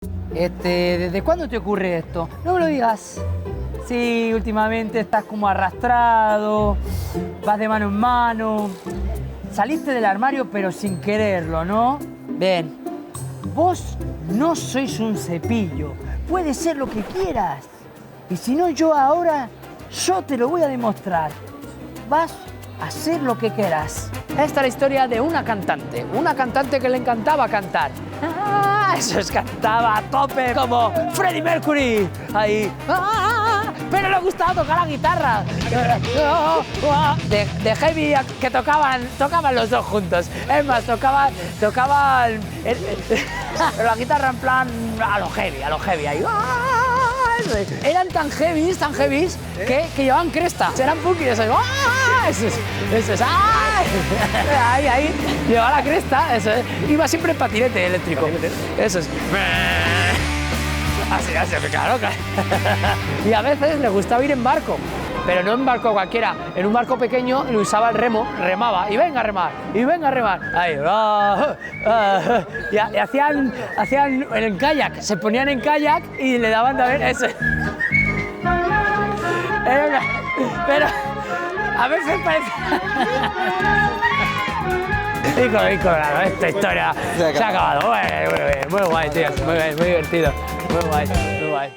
¿Desde cuándo te ocurre esto? No me lo digas. Sí, últimamente estás como arrastrado, vas de mano en mano. Saliste del armario pero sin quererlo, ¿no? Ven, vos no sois un cepillo. Puede ser lo que quieras. Y si no, yo te lo voy a demostrar. Vas a hacer lo que quieras. Esta es la historia de una cantante que le encantaba cantar. Eso es, cantaba a tope como Freddie Mercury. Ahí. Pero le gustaba tocar la guitarra. De heavy que tocaban los dos juntos. Es más, tocaban la guitarra en plan a lo heavy. Ahí. Eran tan heavies que llevaban cresta. Eran punkies. Eso es. Ahí. Llevaba la cresta. Eso es. Iba siempre en patinete eléctrico. Eso es. Así, claro. Y a veces le gustaba ir en barco, pero no en barco cualquiera, en un barco pequeño le usaba el remo, remaba, y venga a remar. Ahí, y hacían en kayak, se ponían en kayak y le daban de ver eso. Pero a veces parece... Y claro, esta historia se ha acabado. Muy guay, tío, muy divertido. Muy guay.